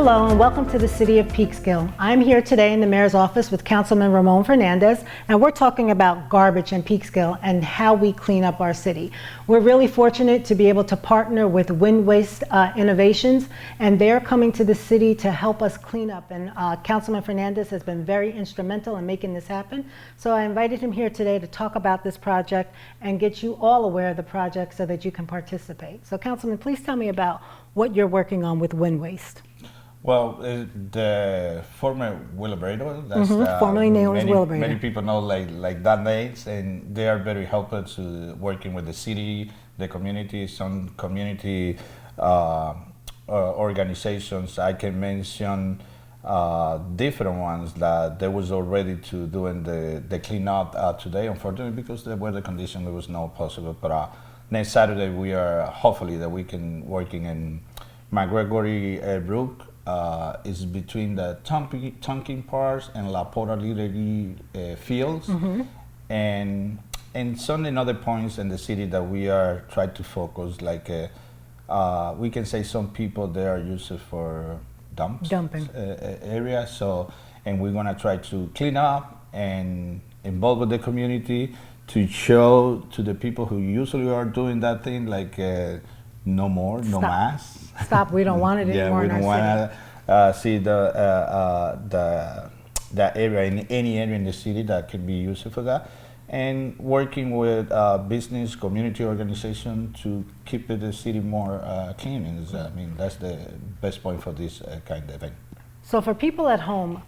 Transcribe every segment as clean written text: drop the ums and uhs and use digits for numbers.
Hello and welcome to the City of Peekskill. I'm here today in the Mayor's office with Councilman Ramon Fernandez, and we're talking about garbage in Peekskill and how we clean up our city. We're really fortunate to be able to partner with Wind Waste Innovations, and they're coming to the city to help us clean up. And Councilman Fernandez has been very instrumental in making this happen. So I invited him here today to talk about this project and get you all aware of the project so that you can participate. So Councilman, please tell me about what you're working on with Wind Waste. Well, the former Wheelabrator, that's formerly known as Wheelabrator. Many people know like that names, and they are very helpful to working with the city, the community, some community organizations. I can mention different ones that they was already to doing the cleanup today. Unfortunately, because the weather condition, it was not possible. But next Saturday we are hopefully that we can working in McGregory Brook. Is between the Tonkin Parks and La Porta Liberty fields, and some in other points in the city that we are trying to focus. Like we can say some people they are used for dumping area. So, and we're gonna try to clean up and involve with the community to show to the people who usually are doing that thing like. No more, no mass. Stop, we don't want it anymore in our city. We don't want to see that area in any area in the city that can be used for that. And working with business, community organization to keep the city more clean. I mean, that's the best point for this kind of event. So for people at home,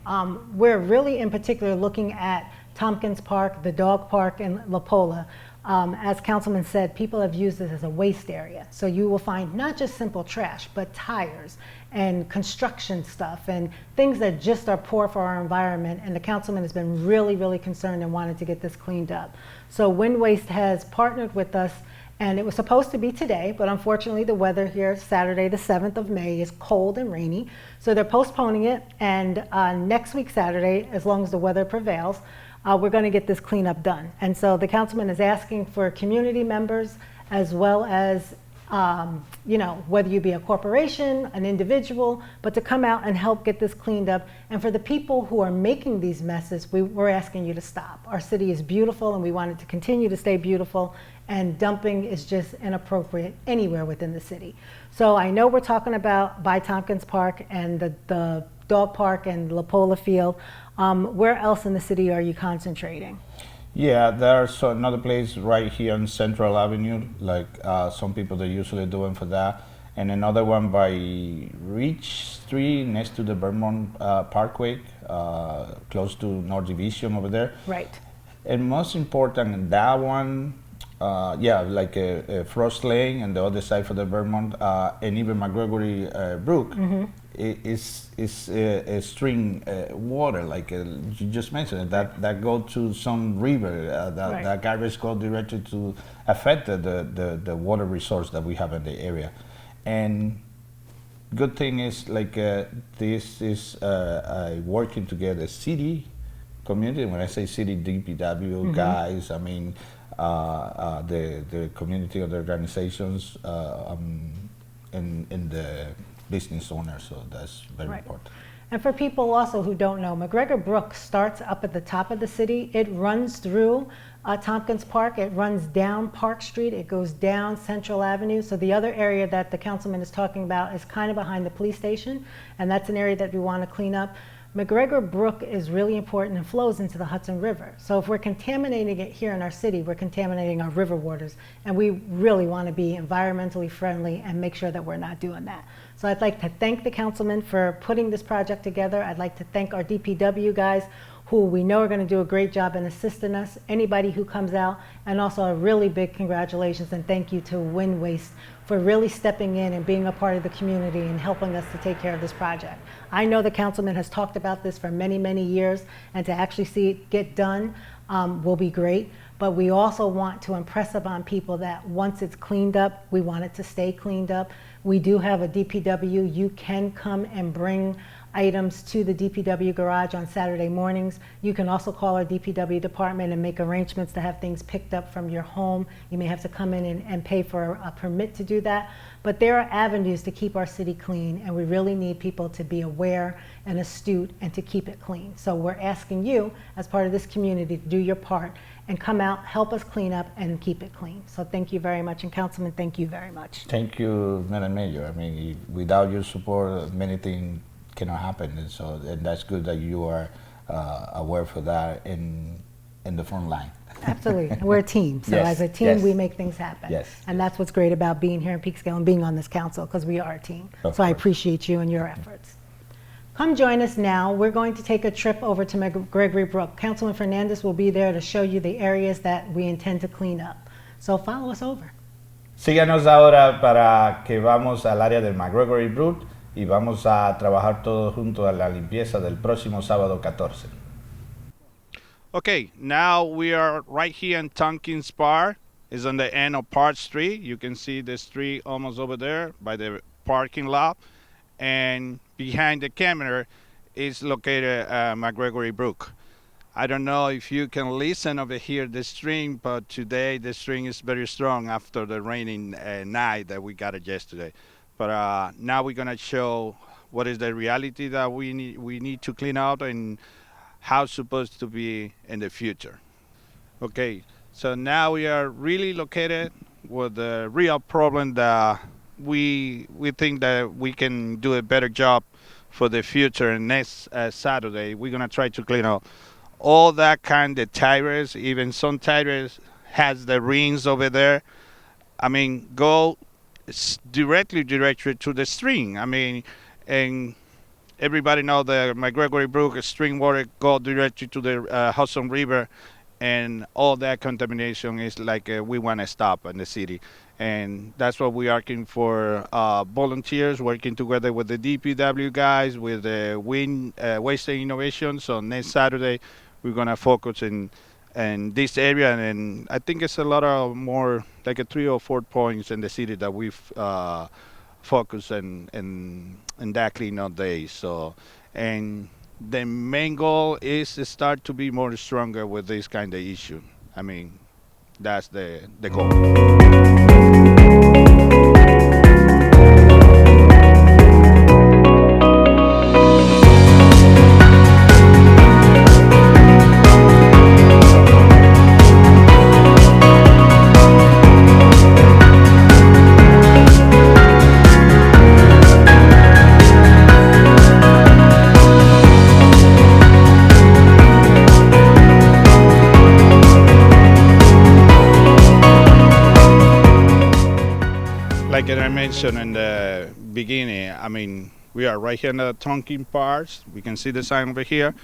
we're really in particular looking at Tompkins Park, the dog park, and La Pola. As Councilman said, people have used this as a waste area. So you will find not just simple trash, but tires and construction stuff and things that just are poor for our environment. And the Councilman has been really, really concerned and wanted to get this cleaned up. So Wind Waste has partnered with us, and it was supposed to be today, but unfortunately the weather here Saturday the 7th of May is cold and rainy. So they're postponing it, and next week Saturday, as long as the weather prevails, we're going to get this cleanup done. And so the Councilman is asking for community members as well as, you know, whether you be a corporation, an individual, but to come out and help get this cleaned up. And for the people who are making these messes, we're asking you to stop. Our city is beautiful and we want it to continue to stay beautiful, and dumping is just inappropriate anywhere within the city. So I know we're talking about by Tompkins Park and the dog park and La Pola Field. Where else in the city are you concentrating? Yeah, there's another place right here on Central Avenue, like some people they're usually doing for that, and another one by Reach Street next to the Vermont Parkway, close to North Division over there. Right. And most important, that one, yeah, like a Frost Lane and the other side for the Vermont, and even McGregory Brook. Is a stream water, like you just mentioned, that go to some river, that garbage go directly to affect the water resource that we have in the area. And good thing is like this is working together, city, community. When I say city, DPW guys, I mean the community of the organizations in the business owner, so that's very important. And for people also who don't know, McGregor Brook starts up at the top of the city. It runs through Tompkins Park, it runs down Park Street, it goes down Central Avenue. So the other area that the Councilman is talking about is kind of behind the police station, and that's an area that we want to clean up. McGregor Brook is really important and flows into the Hudson River. So if we're contaminating it here in our city, we're contaminating our river waters, and we really want to be environmentally friendly and make sure that we're not doing that. So I'd like to thank the Councilman for putting this project together. I'd like to thank our DPW guys, who we know are going to do a great job in assisting us, anybody who comes out, and also a really big congratulations and thank you to Wind Waste for really stepping in and being a part of the community and helping us to take care of this project. I know the Councilman has talked about this for many, many years, and to actually see it get done will be great. But we also want to impress upon people that once it's cleaned up, we want it to stay cleaned up. We do have a DPW. You can come and bring items to the DPW garage on Saturday mornings. You can also call our DPW department and make arrangements to have things picked up from your home. You may have to come in and pay for a permit to do that. But there are avenues to keep our city clean, and we really need people to be aware and astute and to keep it clean. So we're asking you, as part of this community, to do your part and come out, help us clean up and keep it clean. So thank you very much, and Councilman, thank you very much. Thank you, Madam Mayor. I mean, without your support, many things cannot happen, and that's good that you are aware for that in the front line. Absolutely. We're a team. So Yes, as a team, yes. we make things happen. Yes. And that's what's great about being here in Peekskill and being on this council, because we are a team. Of So I course. appreciate you and your efforts. Come join us now. We're going to take a trip over to Gregory Brook. Councilman Fernandez will be there to show you the areas that we intend to clean up. So follow us over. Síganos ahora para que vamos al área del McGregory Brook y vamos a trabajar todos juntos a la limpieza del próximo sábado 14. Okay, now we are right here in Tompkins Park. It's on the end of Park Street. You can see the street almost over there by the parking lot. And behind the camera is located McGregory Brook. I don't know if you can listen over here the stream, but today the stream is very strong after the raining night that we got it yesterday. But now we're gonna show what is the reality that we need to clean out and how it's supposed to be in the future. Okay, so now we are really located with the real problem that we think that we can do a better job for the future. And next Saturday, we're gonna try to clean up all that kind of tires. Even some tires has the rings over there. I mean, go directly to the stream. I mean, and everybody know the McGregory Brook stream water go directly to the Hudson River, and all that contamination is like we want to stop in the city. And that's what we're asking for, volunteers working together with the DPW guys, with the Waste and Innovation. So next Saturday, we're going to focus in this area. And I think it's a lot of more, like 3 or 4 points in the city that we've focused in that cleanup day. So, and the main goal is to start to be more stronger with this kind of issue. I mean, that's the goal. Like I mentioned in the beginning, I mean, we are right here in the Tompkins Park. We can see the sign over here.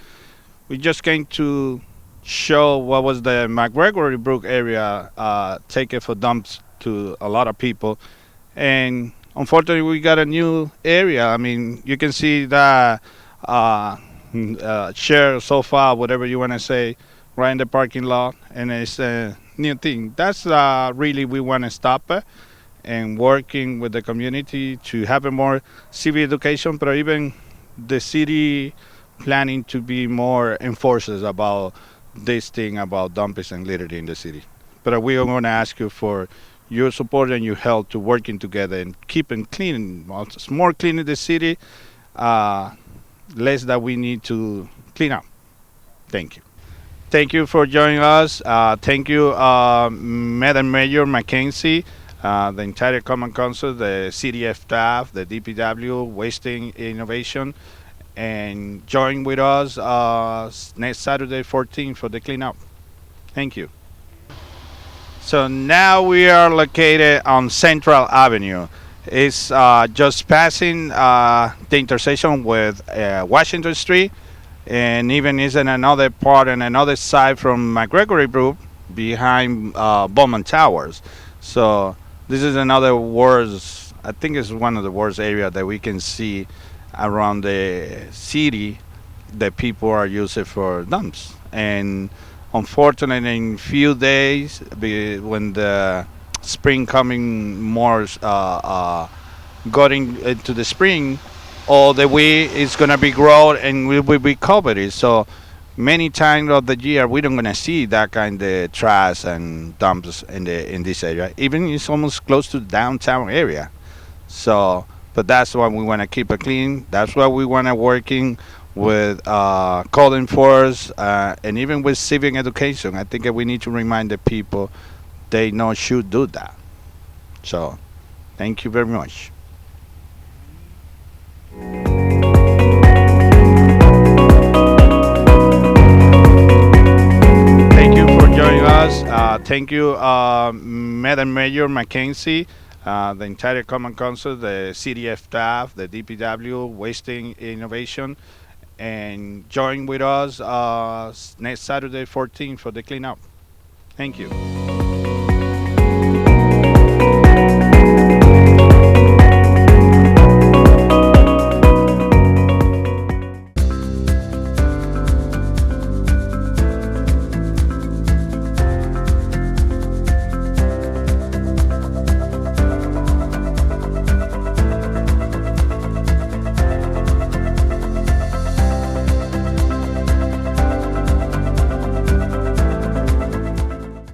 We just came to show what was the McGregory Brook area taken for dumps to a lot of people. And unfortunately, we got a new area. I mean, you can see the chair, sofa, whatever you want to say, right in the parking lot. And it's a new thing. That's really we want to stop it. And working with the community to have a more civic education, but even the city planning to be more enforcers about this thing about dumping and littering in the city. But we are going to ask you for your support and your help to working together and keeping clean. It's more clean in the city, less that we need to clean up. Thank you. Thank you for joining us. Thank you, Madam Mayor McKenzie, the entire Common Council, the CDF staff, the DPW, Wasting Innovation, and join with us next Saturday 14 for the cleanup. Thank you. So now we are located on Central Avenue. It's just passing the intersection with Washington Street, and even is in another part and another side from McGregory Brook behind Bowman Towers. So this is another worst, I think it's one of the worst areas that we can see around the city that people are using for dumps. And unfortunately, in few days, when the spring coming more, going into the spring, all the weed is gonna be grown and we will be covered. So many times of the year we don't gonna see that kind of trash and dumps in this area. Even it's almost close to downtown area. So, but that's why we want to keep it clean. That's why we want to working with code enforcement and even with civic education. I think that we need to remind the people they know should do that. So, thank you very much. Thank you for joining us. Thank you, Madam Mayor McKenzie, the entire Common Council, the CDF staff, the DPW, Wasting Innovation, and join with us next Saturday 14 for the cleanup. Thank you.